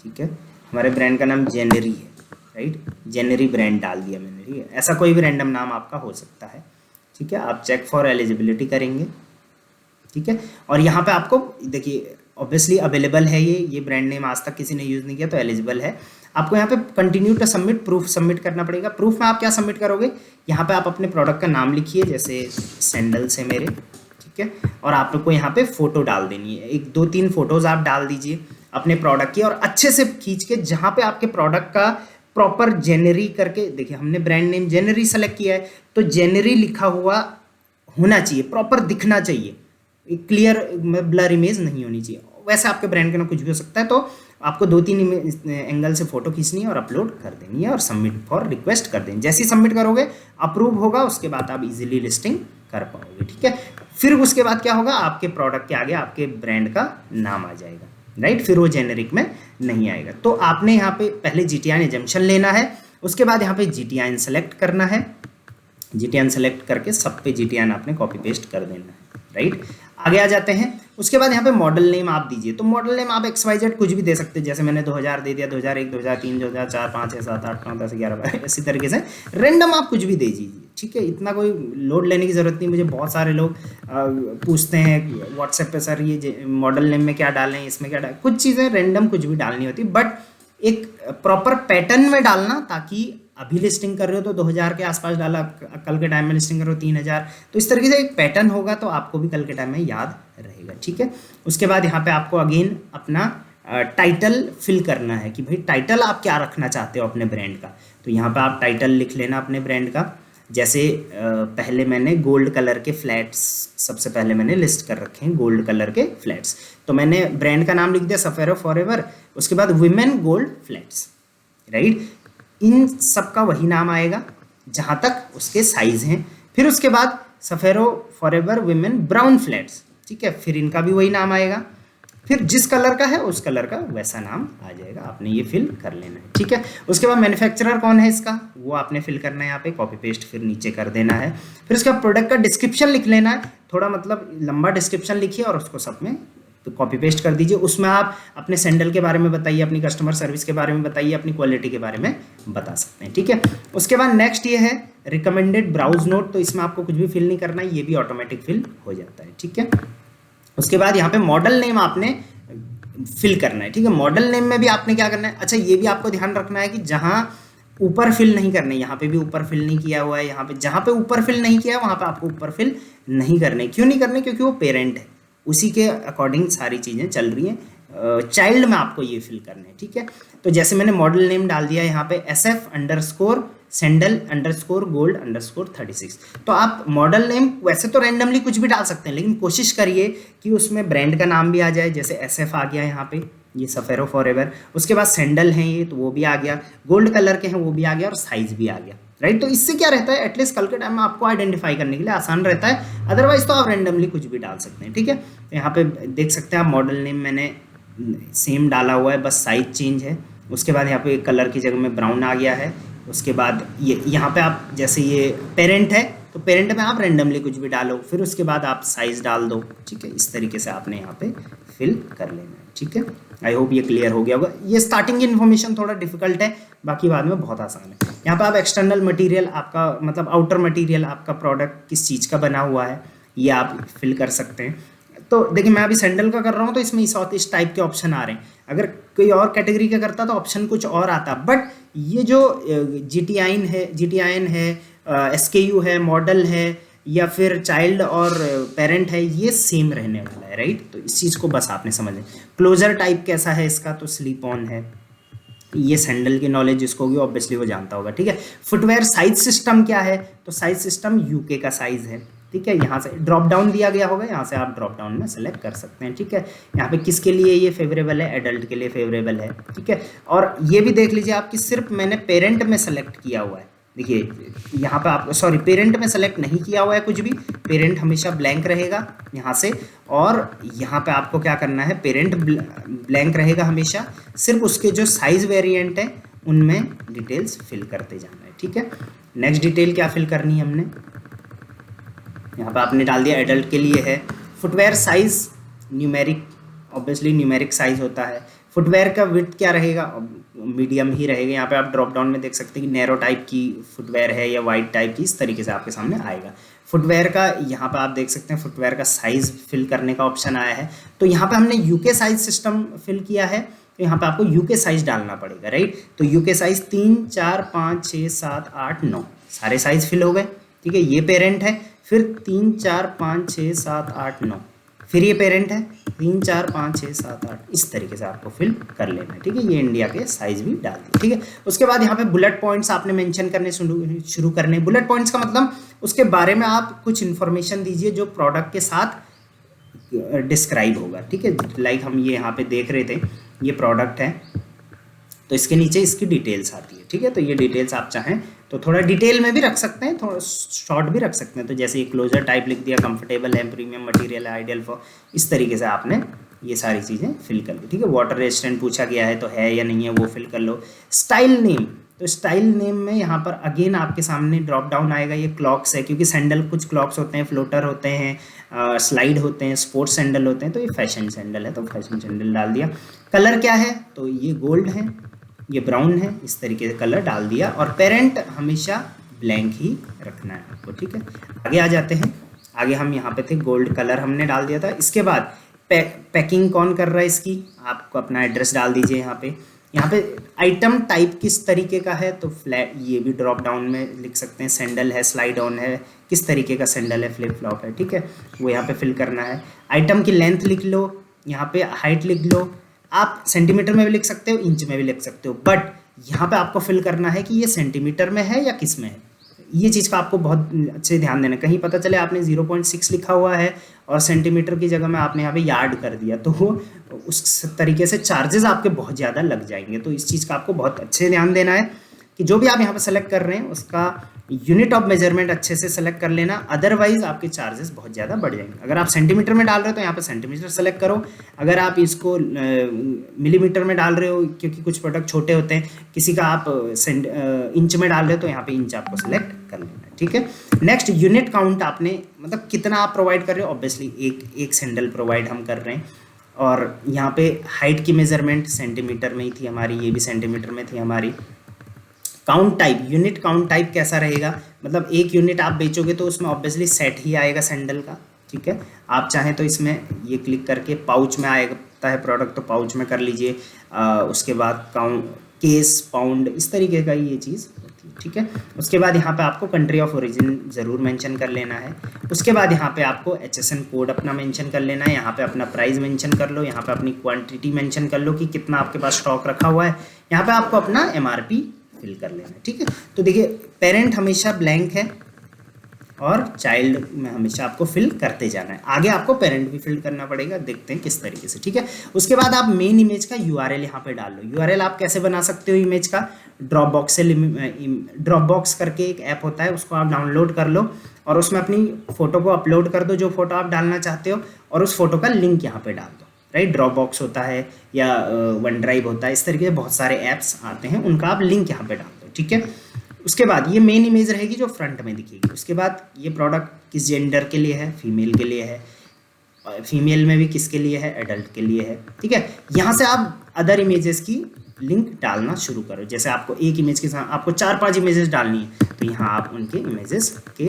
ठीक है, हमारे ब्रांड का नाम जेनेरी है, राइट, जेनेरी ब्रांड डाल दिया मैंने, ठीक है। ऐसा कोई भी रैंडम नाम आपका हो सकता है, ठीक है। आप चेक फॉर एलिजिबिलिटी करेंगे, ठीक है, और यहाँ पे आपको देखिए ऑब्वियसली अवेलेबल है, ये ब्रांड नेम आज तक किसी ने यूज़ नहीं किया तो एलिजिबल है। आपको यहाँ पे continue to submit, proof submit करना पड़ेगा। प्रूफ में आप क्या सबमिट करोगे, यहाँ पे आप अपने प्रोडक्ट का नाम लिखिए, जैसे सैंडल्स है मेरे, ठीक है, और आपको यहाँ पे फ़ोटो डाल देनी है, 1-2-3 फोटोज़ आप डाल दीजिए अपने प्रोडक्ट की, और अच्छे से खींच के जहाँ पे आपके प्रोडक्ट का प्रॉपर जेनेरी करके, देखिए हमने ब्रांड नेम जेनेरी सेलेक्ट किया है तो जेनेरी लिखा हुआ होना चाहिए, प्रॉपर दिखना चाहिए, क्लियर ब्लर इमेज नहीं होनी चाहिए। वैसे आपके ब्रांड का नाम कुछ भी हो सकता है, तो आपको 2-3 एंगल से फोटो खींचनी है और अपलोड कर देनी है और सबमिट फॉर रिक्वेस्ट कर देनी। जैसे ही सबमिट करोगे अप्रूव होगा, उसके बाद आप इजीली लिस्टिंग कर पाओगे, ठीक है। फिर उसके बाद क्या होगा, आपके प्रोडक्ट के आगे आपके ब्रांड का नाम आ जाएगा, राइट, फिर वो जेनेरिक में नहीं आएगा। तो आपने यहाँ पे पहले GTIN एजम्पशन लेना है, उसके बाद यहाँ पे GTIN सेलेक्ट करना है, GTIN सेलेक्ट करके सब पे GTIN आपने कॉपी पेस्ट कर देना है, राइट। आगे आ जाते हैं, उसके बाद यहाँ पे मॉडल नेम आप दीजिए, तो मॉडल नेम आप XYZ कुछ भी दे सकते हैं, जैसे मैंने 2000 दे दिया, 2001, 2003, 2004, 5, 6, 7, 8, 9, 10, 11, 12, इसी तरीके से रेंडम आप कुछ भी दे दीजिए, ठीक है। इतना कोई लोड लेने की ज़रूरत नहीं। मुझे बहुत सारे लोग पूछते हैं व्हाट्सएप पे, सर ये मॉडल नेम में क्या डालें, इसमें क्या डालें, कुछ चीज़ें रेंडम कुछ भी डालनी होती, बट एक प्रॉपर पैटर्न में डालना, ताकि अभी लिस्टिंग कर रहे हो तो 2000 के आसपास डाला, कल के टाइम में लिस्टिंग करो 3000, तो इस तरीके से एक पैटर्न होगा तो आपको भी कल के टाइम में याद रहेगा, ठीक है। उसके बाद यहाँ पे आपको अगेन अपना टाइटल फिल करना है कि भाई टाइटल आप क्या रखना चाहते हो अपने ब्रांड का, तो यहाँ पे आप टाइटल लिख लेना अपने ब्रांड का। जैसे पहले मैंने गोल्ड कलर के फ्लैट्स सबसे पहले मैंने लिस्ट कर रखे हैं, गोल्ड कलर के फ्लैट्स, तो मैंने ब्रांड का नाम लिख दिया सफेरो फॉरएवर, उसके बाद विमेन गोल्ड फ्लैट्स, राइट। इन सब का वही नाम आएगा जहाँ तक उसके साइज हैं। फिर उसके बाद सफेरो फॉरएवर विमेन ब्राउन फ्लैट्स, ठीक है, फिर इनका भी वही नाम आएगा। फिर जिस कलर का है उस कलर का वैसा नाम आ जाएगा, आपने ये फिल कर लेना है, ठीक है। उसके बाद मैन्युफैक्चरर कौन है इसका, वो आपने फिल करना है, यहाँ पे कॉपी पेस्ट फिर नीचे कर देना है। फिर उसका प्रोडक्ट का डिस्क्रिप्शन लिख लेना है, थोड़ा मतलब लंबा डिस्क्रिप्शन लिखिए और उसको सब में तो कॉपी पेस्ट कर दीजिए। उसमें आप अपने सैंडल के बारे में बताइए, अपनी कस्टमर सर्विस के बारे में बताइए, अपनी क्वालिटी के बारे में बता सकते हैं, ठीक है। उसके बाद नेक्स्ट ये है रिकमेंडेड ब्राउज नोट, तो इसमें आपको कुछ भी फिल नहीं करना है, ये भी ऑटोमेटिक फिल हो जाता है, ठीक है। उसके बाद यहाँ पे मॉडल नेम आपने फिल करना है, ठीक है। मॉडल नेम में भी आपने क्या करना है, अच्छा ये भी आपको ध्यान रखना है कि जहाँ ऊपर फिल नहीं करने, यहाँ पे भी ऊपर फिल नहीं किया हुआ है, यहाँ पे जहाँ पे ऊपर फिल नहीं किया है वहाँ पे आपको ऊपर फिल नहीं करने। क्यों नहीं करने, क्योंकि वो पेरेंट है, उसी के अकॉर्डिंग सारी चीज़ें चल रही हैं। चाइल्ड में आपको ये फिल करने हैं, ठीक है। तो जैसे मैंने मॉडल नेम डाल दिया यहाँ पे SF_सैंडल_gold_36। तो आप मॉडल नेम वैसे तो रैंडमली कुछ भी डाल सकते हैं, लेकिन कोशिश करिए कि उसमें ब्रांड का नाम भी आ जाए, जैसे SF आ गया यहाँ पे, ये सफेरो फॉरएवर। उसके बाद सैंडल हैं ये, तो वो भी आ गया, गोल्ड कलर के हैं वो भी आ गया, और साइज भी आ गया, राइट। तो इससे क्या रहता है, एटलीस्ट कल के टाइम में आपको आइडेंटिफाई करने के लिए आसान रहता है। अदरवाइज तो आप रैंडमली कुछ भी डाल सकते हैं, ठीक है। तो यहाँ पे देख सकते हैं आप मॉडल नेम मैंने सेम डाला हुआ है, बस साइज चेंज है। उसके बाद यहाँ पे कलर की जगह में ब्राउन आ गया है। उसके बाद ये यहाँ पे आप जैसे ये पेरेंट है, तो पेरेंट में आप रैंडमली कुछ भी डालो, फिर उसके बाद आप साइज डाल दो, ठीक है। इस तरीके से आपने यहाँ पे फिल कर लेना है, ठीक है। आई होप ये क्लियर हो गया होगा। ये स्टार्टिंग की इन्फॉर्मेशन थोड़ा डिफिकल्ट है, बाकी बाद में बहुत आसान है। यहाँ पे आप एक्सटर्नल मटेरियल आपका मतलब आउटर मटेरियल आपका प्रोडक्ट किस चीज़ का बना हुआ है ये आप फिल कर सकते हैं। तो देखिए मैं अभी सैंडल का कर रहा हूँ, तो इसमें इस टाइप के ऑप्शन आ रहे हैं। अगर कोई और कैटेगरी का करता तो ऑप्शन कुछ और आता, बट ये जो GTIN है, SKU है, मॉडल है, या फिर चाइल्ड और पेरेंट है, ये सेम रहने वाला है, राइट। तो इस चीज़ को बस आपने समझें। क्लोजर टाइप कैसा है इसका, तो स्लीप ऑन है, ये सैंडल की नॉलेज जिसको होगी ऑब्वियसली वो जानता होगा, ठीक है। फुटवेयर साइज सिस्टम क्या है, तो साइज सिस्टम यूके का साइज है, ठीक है। यहाँ से ड्रॉप डाउन दिया गया होगा, यहाँ से आप ड्रॉप डाउन में सेलेक्ट कर सकते हैं, ठीक है। यहाँ पे किसके लिए ये फेवरेबल है, एडल्ट के लिए फेवरेबल है, ठीक है। और ये भी देख लीजिए आप कि सिर्फ मैंने पेरेंट में सेलेक्ट किया हुआ है, देखिए यहाँ पे आप पेरेंट में सेलेक्ट नहीं किया हुआ है कुछ भी, पेरेंट हमेशा ब्लैंक रहेगा यहाँ से। और यहाँ पे आपको क्या करना है, पेरेंट ब्लैंक रहेगा हमेशा, सिर्फ उसके जो साइज वेरिएंट है उनमें डिटेल्स फिल करते जाना है, ठीक है। नेक्स्ट डिटेल क्या फिल करनी है हमने, यहाँ पे आपने डाल दिया एडल्ट के लिए है। Footwear size numeric, obviously numeric size होता है। फुटवेयर का विड्थ क्या रहेगा, मीडियम ही रहेगा। यहाँ पे आप ड्रॉप डाउन में देख सकते हैं कि नैरो टाइप की फुटवेयर है या वाइड टाइप की, इस तरीके से आपके सामने आएगा। फुटवेयर का यहाँ पे आप देख सकते हैं फुटवेयर का साइज फिल करने का ऑप्शन आया है। तो यहाँ पे हमने यूके साइज सिस्टम फिल किया है, तो यहाँ पे आपको यूके साइज डालना पड़ेगा, राइट। तो यूके साइज 3, 4, 5, 6, 7, 8, 9 सारे साइज फिल हो गए, ठीक है। ये पेरेंट है, फिर 3, 4, 5, 6, 7, 8, 9, फिर ये पेरेंट है 3, 4, 5, 6, 7, 8, इस तरीके से आपको फिल कर लेना है, ठीक है। ये इंडिया के साइज भी डाल दिए, ठीक है। उसके बाद यहाँ पे बुलेट पॉइंट्स आपने मेंशन करने शुरू करने। बुलेट पॉइंट्स का मतलब उसके बारे में आप कुछ इन्फॉर्मेशन दीजिए जो प्रोडक्ट के साथ डिस्क्राइब होगा, ठीक है। लाइक हम ये यहाँ पे देख रहे थे, ये प्रोडक्ट है, तो इसके नीचे इसकी डिटेल्स आती है, ठीक है। तो ये डिटेल्स आप चाहें तो थोड़ा डिटेल में भी रख सकते हैं, थोड़ा शॉर्ट भी रख सकते हैं। तो जैसे ये क्लोजर टाइप लिख दिया, कंफर्टेबल है, प्रीमियम मटेरियल है, आइडियल फॉर, इस तरीके से आपने ये सारी चीज़ें फिल कर ली, ठीक है। वाटर रेजिस्टेंट पूछा गया है तो है या नहीं है वो फिल कर लो। स्टाइल नेम, तो स्टाइल नेम में यहाँ पर अगेन आपके सामने ड्रॉप डाउन आएगा। ये क्लॉक्स है, क्योंकि सैंडल कुछ क्लॉक्स होते हैं, फ्लोटर होते हैं, स्लाइड होते हैं, स्पोर्ट्स सैंडल होते हैं, तो ये फैशन सैंडल है, तो फैशन सैंडल डाल दिया। कलर क्या है, तो ये गोल्ड है, ये ब्राउन है, इस तरीके से कलर डाल दिया। और पेरेंट हमेशा ब्लैंक ही रखना है आपको, ठीक है। आगे आ जाते हैं, आगे हम यहाँ पे थे, गोल्ड कलर हमने डाल दिया था। इसके बाद पैकिंग कौन कर रहा है इसकी, आपको अपना एड्रेस डाल दीजिए यहाँ पे। यहाँ पे आइटम टाइप किस तरीके का है, तो फ्लैट, ये भी ड्रॉप डाउन में लिख सकते हैं। सैंडल है, स्लाइड ऑन है, किस तरीके का सैंडल है, फ्लिप फ्लॉप है, ठीक है, वो यहाँ पे फिल करना है। आइटम की लेंथ लिख लो, यहाँ पे हाइट लिख लो, आप सेंटीमीटर में भी लिख सकते हो, इंच में भी लिख सकते हो, बट यहाँ पे आपको फिल करना है कि ये सेंटीमीटर में है या किस में है। ये चीज़ का आपको बहुत अच्छे ध्यान देना, कहीं पता चले आपने 0.6 लिखा हुआ है और सेंटीमीटर की जगह में आपने यहाँ पे यार्ड कर दिया, तो उस तरीके से चार्जेस आपके बहुत ज़्यादा लग जाएंगे। तो इस चीज़ का आपको बहुत अच्छे ध्यान देना है कि जो भी आप यहाँ पे सेलेक्ट कर रहे हैं उसका यूनिट ऑफ मेजरमेंट अच्छे से सेलेक्ट कर लेना, अदरवाइज आपके चार्जेस बहुत ज़्यादा बढ़ जाएंगे। अगर आप सेंटीमीटर में डाल रहे हो तो यहाँ पे सेंटीमीटर सेलेक्ट करो, अगर आप इसको मिलीमीटर में डाल रहे हो क्योंकि कुछ प्रोडक्ट छोटे होते हैं, किसी का आप इंच में डाल रहे हो तो यहाँ पे इंच आपको सेलेक्ट कर लेना है, ठीक है। नेक्स्ट यूनिट काउंट आपने मतलब कितना आप प्रोवाइड कर रहे हो, ऑब्वियसली एक सैंडल प्रोवाइड हम कर रहे हैं। और यहाँ पे हाइट की मेजरमेंट सेंटीमीटर में ही थी हमारी, ये भी सेंटीमीटर में थी हमारी। Count type, unit count type कैसा रहेगा, मतलब एक यूनिट आप बेचोगे तो उसमें ऑब्वियसली सेट ही आएगा सैंडल का, ठीक है। आप चाहें तो इसमें ये क्लिक करके पाउच में आएगा है प्रोडक्ट तो पाउच में कर लीजिए, उसके बाद काउंट केस पाउंड इस तरीके का ये चीज़ होती है, ठीक है। उसके बाद यहाँ पे आपको कंट्री ऑफ ओरिजिन ज़रूर मेंशन कर लेना है। उसके बाद यहाँ पे आपको HSN कोड अपना मेंशन कर लेना है, यहाँ पे अपना प्राइस मेंशन कर लो, यहाँ पे अपनी क्वांटिटी मेंशन कर लो कि कितना आपके पास स्टॉक रखा हुआ है, यहाँ पे आपको अपना MRP फिल कर लेना है, ठीक है। तो देखिए पेरेंट हमेशा ब्लैंक है और चाइल्ड में हमेशा आपको फिल करते जाना है, आगे आपको पेरेंट भी फिल करना पड़ेगा, देखते हैं किस तरीके से, ठीक है। उसके बाद आप मेन इमेज का URL यहाँ पे डाल लो। URL आप कैसे बना सकते हो इमेज का, ड्रॉपबॉक्स से, ड्रॉपबॉक्स करके एक ऐप होता है, उसको आप डाउनलोड कर लो और उसमें अपनी फ़ोटो को अपलोड कर दो, जो फोटो आप डालना चाहते हो, और उस फोटो का लिंक यहाँ पे डाल दो, राइट। ड्रॉपबॉक्स होता है या वन ड्राइव होता है, इस तरीके से बहुत सारे ऐप्स आते हैं, उनका आप लिंक यहाँ पे डाल दो, ठीक है। उसके बाद ये मेन इमेज रहेगी जो फ्रंट में दिखेगी। उसके बाद ये प्रोडक्ट किस जेंडर के लिए है, फीमेल के लिए है, फीमेल में भी किसके लिए है, एडल्ट के लिए है, ठीक है। यहाँ से आप अदर इमेजेस की लिंक डालना शुरू करो, जैसे आपको एक इमेज के साथ आपको 4-5 इमेजेस डालनी है तो यहाँ आप उनके इमेजेस के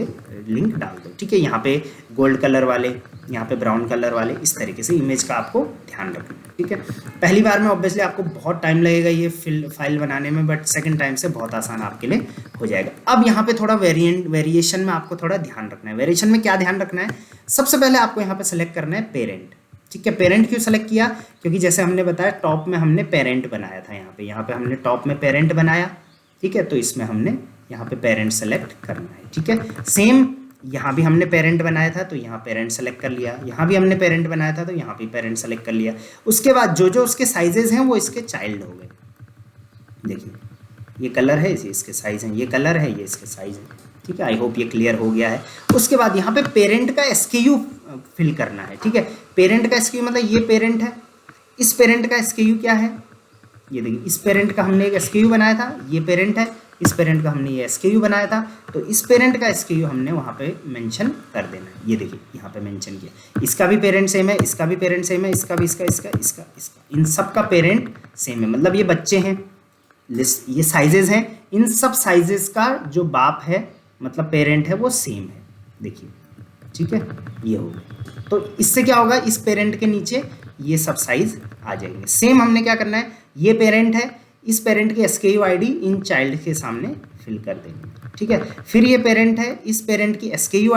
लिंक डाल दो, ठीक है। यहाँ पे गोल्ड कलर वाले, यहाँ पे ब्राउन कलर वाले, इस तरीके से इमेज का आपको ध्यान रखना है, ठीक है। पहली बार में ऑब्वियसली आपको बहुत टाइम लगेगा ये फाइल बनाने में, बट सेकंड टाइम से बहुत आसान आपके लिए हो जाएगा। अब यहाँ पे थोड़ा वेरिएशन में आपको थोड़ा ध्यान रखना है। वेरिएशन में क्या ध्यान रखना है, सबसे पहले आपको यहाँ पे सेलेक्ट करना है पेरेंट, ठीक है। पेरेंट क्यों सेलेक्ट किया, क्योंकि जैसे हमने बताया टॉप में हमने पेरेंट बनाया था, यहाँ पे हमने टॉप में पेरेंट बनाया, ठीक है। तो इसमें हमने यहाँ पे पेरेंट सेलेक्ट करना है, ठीक है। सेम यहाँ भी हमने पेरेंट बनाया था तो यहाँ पेरेंट सेलेक्ट कर लिया, यहाँ भी हमने पेरेंट बनाया था तो यहाँ भी पेरेंट सेलेक्ट कर लिया। उसके बाद जो जो उसके साइजेस हैं वो इसके चाइल्ड हो गए, देखिए ये कलर है, इसके साइज हैं, ये कलर है, ये इसके साइज है, ठीक है। आई होप ये क्लियर हो गया है। उसके बाद यहाँ पे पेरेंट का SKU फिल करना है, ठीक है। पेरेंट का SKU मतलब ये पेरेंट है, इस पेरेंट का SKU क्या है, ये देखिए इस पेरेंट का हमने एक SKU बनाया था, ये पेरेंट है, इस पेरेंट का हमने ये SKU बनाया था, तो इस पेरेंट का SKU हमने वहाँ पे मेंशन कर देना है। ये देखिए यहाँ पे मेंशन किया, इसका भी पेरेंट सेम है, इसका भी पेरेंट सेम है, इसका भी, इसका, इन सब का पेरेंट सेम है, मतलब ये बच्चे हैं, ये साइजेस हैं, इन सब साइजेस का जो बाप है मतलब पेरेंट है वो सेम है, देखिए, ठीक है। ये हो गया, तो इससे क्या होगा, इस पेरेंट के नीचे ये सब साइज आ जाएंगे। सेम हमने क्या करना है, ये पेरेंट है, इस पेरेंट की SKU ID इन चाइल्ड के सामने फिल कर देंगे, ठीक है। फिर ये पेरेंट है, इस पेरेंट की SKU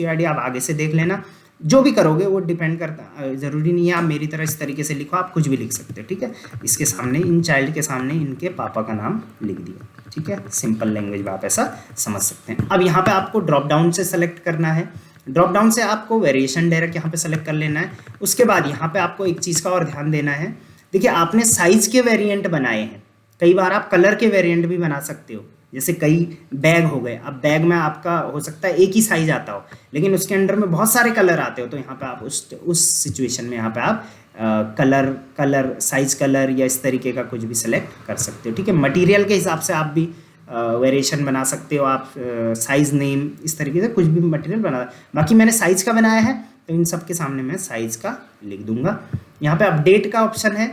ID आप आगे से देख लेना, जो भी करोगे वो डिपेंड करता, ज़रूरी नहीं है आप मेरी तरह इस तरीके से लिखो, आप कुछ भी लिख सकते हो, ठीक है। इसके सामने, इन चाइल्ड के सामने इनके पापा का नाम लिख दिया, ठीक है। सिंपल लैंग्वेज में आप ऐसा समझ सकते हैं। अब यहाँ पे आपको ड्रॉप डाउन से सेलेक्ट करना है, ड्रॉप डाउन से आपको वेरिएशन डायरेक्ट यहाँ पे सेलेक्ट कर लेना है। उसके बाद यहाँ पे आपको एक चीज़ का और ध्यान देना है, देखिए आपने साइज के वेरिएंट बनाए हैं, कई बार आप कलर के वेरिएंट भी बना सकते हो, जैसे कई बैग हो गए, अब बैग में आपका हो सकता है एक ही साइज आता हो लेकिन उसके अंदर में बहुत सारे कलर आते हो, तो यहाँ पे आप उस सिचुएशन में यहाँ पे आप कलर साइज कलर या इस तरीके का कुछ भी सिलेक्ट कर सकते हो, ठीक है। मटेरियल के हिसाब से आप भी वेरिएशन बना सकते हो, आप साइज नेम इस तरीके से कुछ भी मटेरियल बना, बाकी मैंने साइज का बनाया है तो इन सब के सामने मैं साइज का लिख दूंगा। यहाँ पे अपडेट का ऑप्शन है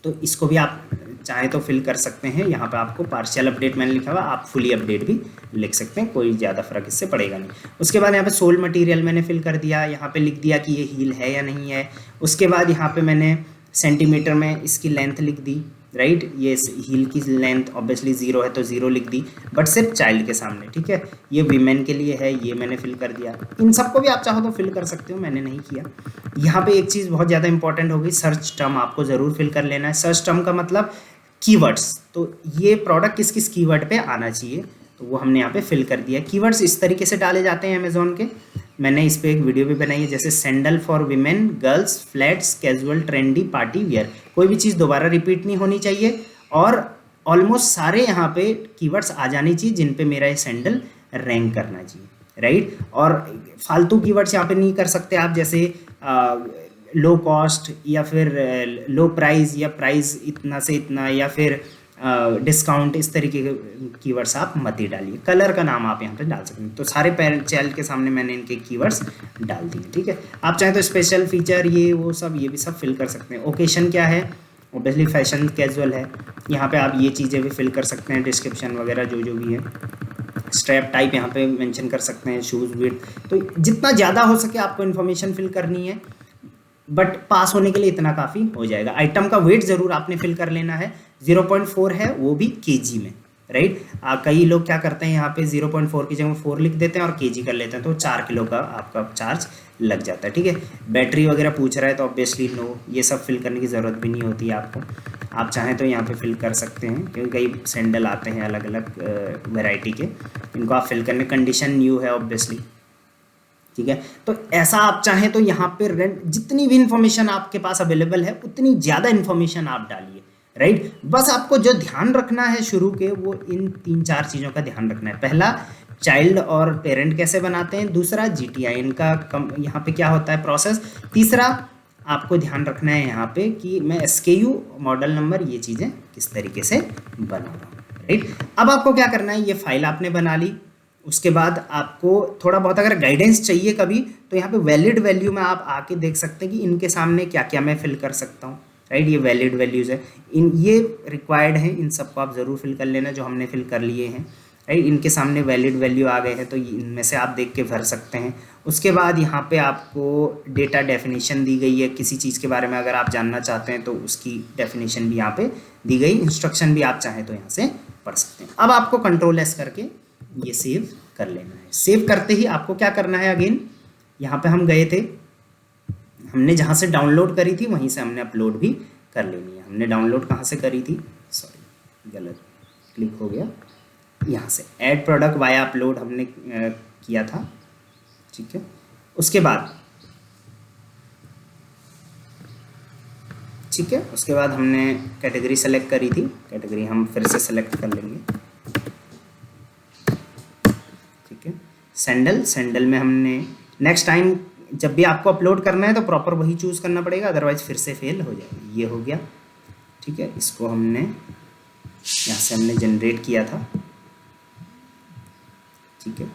तो इसको भी आप चाहे तो फिल कर सकते हैं, यहाँ पे आपको पार्शियल अपडेट मैंने लिखा हुआ, आप फुली अपडेट भी लिख सकते हैं, कोई ज़्यादा फर्क इससे पड़ेगा नहीं। उसके बाद यहाँ पे सोल्ड मटेरियल मैंने फिल कर दिया, यहाँ पे लिख दिया कि ये हील है या नहीं है। उसके बाद यहाँ पे मैंने सेंटीमीटर में इसकी लेंथ लिख दी, राइट, ये हील की लेंथ ऑब्वियसली 0 है तो 0 लिख दी, बट सिर्फ चाइल्ड के सामने, ठीक है। ये वीमेन के लिए है, ये मैंने फिल कर दिया। इन सबको भी आप चाहो तो फिल कर सकते हो, मैंने नहीं किया। यहाँ पे एक चीज़ बहुत ज़्यादा इंपॉर्टेंट होगी, सर्च टर्म आपको ज़रूर फिल कर लेना है। सर्च टर्म का मतलब कीवर्ड्स, तो ये प्रोडक्ट किस किस कीवर्ड पे आना चाहिए तो वो हमने यहाँ पे फिल कर दिया। कीवर्ड्स इस तरीके से डाले जाते हैं अमेजोन के, मैंने इस पर एक वीडियो भी बनाई है, जैसे sandal for women, girls, flats, casual, trendy, party wear, कोई भी चीज़ दोबारा रिपीट नहीं होनी चाहिए और ऑलमोस्ट सारे यहाँ पे कीवर्ड्स आ जाने चाहिए जिन पे मेरा ये सैंडल रैंक करना चाहिए, राइट। और फालतू कीवर्ड्स यहाँ पे नहीं कर सकते आप, जैसे लो कॉस्ट या फिर लो प्राइस या प्राइस इतना से इतना या फिर डिस्काउंट, इस तरीके के कीवर्ड्स आप मत ही डालिए। कलर का नाम आप यहाँ पे डाल सकते हैं। तो सारे पेरेंट चाइल्ड के सामने मैंने इनके कीवर्ड्स डाल दिए, ठीक है। आप चाहें तो स्पेशल फीचर ये वो सब ये भी सब फिल कर सकते हैं। ओकेशन क्या है, ऑब्वियसली फैशन कैजुअल है, यहाँ पे आप ये चीज़ें भी फिल कर सकते हैं, डिस्क्रिप्शन वगैरह जो जो भी है। स्ट्रैप टाइप यहाँ पे मेंशन कर सकते हैं, शूज़ विड्थ, तो जितना ज़्यादा हो सके आपको इन्फॉर्मेशन फिल करनी है, बट पास होने के लिए इतना काफ़ी हो जाएगा। आइटम का वेट ज़रूर आपने फिल कर लेना है, 0.4 है वो भी केजी में, राइट। कई लोग क्या करते हैं यहाँ पे 0.4 की जगह 4 लिख देते हैं और केजी कर लेते हैं, तो 4 किलो का आपका चार्ज लग जाता है, ठीक है। बैटरी वगैरह पूछ रहा है तो ऑब्वियसली नो, ये सब फिल करने की ज़रूरत भी नहीं होती है आपको। आप चाहें तो यहाँ पे फिल कर सकते हैं, क्योंकि कई सैंडल आते हैं अलग अलग वैरायटी के, इनको आप फिल करने। कंडीशन न्यू है ऑब्वियसली, ठीक है। तो ऐसा आप चाहें तो यहाँ पे रेंट जितनी भी इंफॉर्मेशन आपके पास अवेलेबल है उतनी ज़्यादा इंफॉर्मेशन आप डालिए, राइट। बस आपको जो ध्यान रखना है शुरू के, वो इन 3-4 चीज़ों का ध्यान रखना है। पहला, चाइल्ड और पेरेंट कैसे बनाते हैं। दूसरा, GTIN का यहाँ पे क्या होता है प्रोसेस। तीसरा, आपको ध्यान रखना है यहाँ पे कि मैं SKU, मॉडल नंबर, ये चीज़ें किस तरीके से बना रहा हूँ, राइट। अब आपको क्या करना है, ये फाइल आपने बना ली, उसके बाद आपको थोड़ा बहुत अगर गाइडेंस चाहिए कभी, तो यहाँ पे वैलिड वैल्यू में आप आके देख सकते हैं कि इनके सामने क्या क्या मैं फिल कर सकता हूँ, राइट। ये वैलिड वैल्यूज़ है, ये रिक्वायर्ड है, इन सबको आप ज़रूर फिल कर लेना जो हमने फिल कर लिए हैं, राइट। इनके सामने वैलिड वैल्यू आ गए हैं तो इनमें से आप देख के भर सकते हैं। उसके बाद यहाँ पे आपको डेटा डेफिनेशन दी गई है, किसी चीज़ के बारे में अगर आप जानना चाहते हैं तो उसकी डेफिनेशन भी यहाँ पे दी गई, इंस्ट्रक्शन भी आप चाहें तो यहाँ से पढ़ सकते हैं। अब आपको कंट्रोल S करके ये सेव कर लेना है। सेव करते ही आपको क्या करना है, अगेन यहाँ पे हम गए थे, हमने जहाँ से डाउनलोड करी थी वहीं से हमने अपलोड भी कर लेनी है। हमने डाउनलोड कहाँ से करी थी, सॉरी गलत क्लिक हो गया, यहाँ से ऐड प्रोडक्ट वाया अपलोड हमने किया था, ठीक है। उसके बाद ठीक है, उसके बाद हमने कैटेगरी सेलेक्ट करी थी, कैटेगरी हम फिर से सेलेक्ट कर लेंगे, ठीक है। सैंडल में हमने नेक्स्ट टाइम जब भी आपको अपलोड करना है तो प्रॉपर वही चूज़ करना पड़ेगा, अदरवाइज फिर से फेल हो जाएगा। ये हो गया, ठीक है। इसको हमने यहाँ से हमने जनरेट किया था, ठीक है।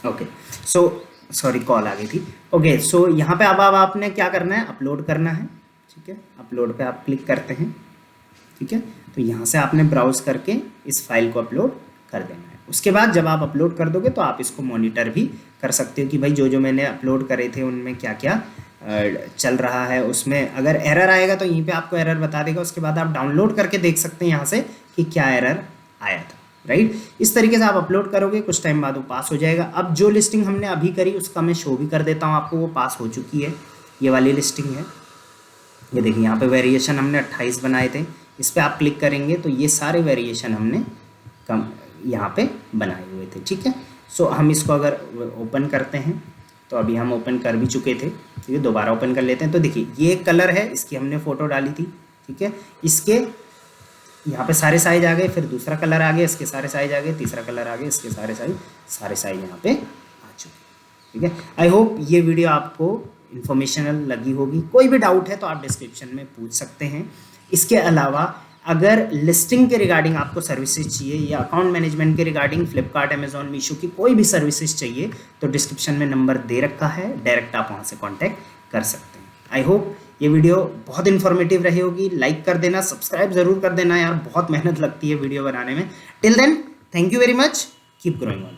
ओके, सो सॉरी कॉल आ गई थी। ओके, सो यहाँ पे अब आपने क्या करना है, अपलोड करना है, ठीक है। अपलोड पे आप क्लिक करते हैं, ठीक है। तो यहाँ से आपने ब्राउज करके इस फाइल को अपलोड कर देना है। उसके बाद जब आप अपलोड कर दोगे तो आप इसको मॉनिटर भी कर सकते हो कि भाई जो जो मैंने अपलोड करे थे उनमें क्या क्या चल रहा है। उसमें अगर एरर आएगा तो यहीं पे आपको एरर बता देगा। उसके बाद आप डाउनलोड करके देख सकते हैं यहाँ से कि क्या एरर आया था, राइट। इस तरीके से आप अपलोड करोगे, कुछ टाइम बाद वो पास हो जाएगा। अब जो लिस्टिंग हमने अभी करी उसका मैं शो भी कर देता हूँ आपको, वो पास हो चुकी है। ये वाली लिस्टिंग है, ये देखिए यहाँ पे वेरिएशन हमने 28 बनाए थे। इस पर आप क्लिक करेंगे तो ये सारे वेरिएशन हमने यहाँ पे बनाए हुए थे, ठीक है। सो हम इसको अगर ओपन करते हैं तो अभी हम ओपन कर भी चुके थे, ठीक है। दोबारा ओपन कर लेते हैं तो देखिए ये कलर है, इसकी हमने फ़ोटो डाली थी, ठीक है। इसके यहाँ पे सारे साइज आ गए, फिर दूसरा कलर आ गया, इसके सारे साइज आ गए, तीसरा कलर आ गया, इसके सारे साइज यहाँ पे आ चुके, ठीक है। आई होप ये वीडियो आपको इन्फॉर्मेशनल लगी होगी। कोई भी डाउट है तो आप डिस्क्रिप्शन में पूछ सकते हैं। इसके अलावा अगर लिस्टिंग के रिगार्डिंग आपको सर्विसेज चाहिए या अकाउंट मैनेजमेंट के रिगार्डिंग फ्लिपकार्ट, अमेजॉन, मीशो की कोई भी सर्विसेज चाहिए तो डिस्क्रिप्शन में नंबर दे रखा है, डायरेक्ट आप वहाँ से कॉन्टैक्ट कर सकते हैं। आई होप ये वीडियो बहुत इन्फॉर्मेटिव रही होगी। लाइक कर देना, सब्सक्राइब जरूर कर देना यार, बहुत मेहनत लगती है वीडियो बनाने में। Till then, thank you very much, keep growing on.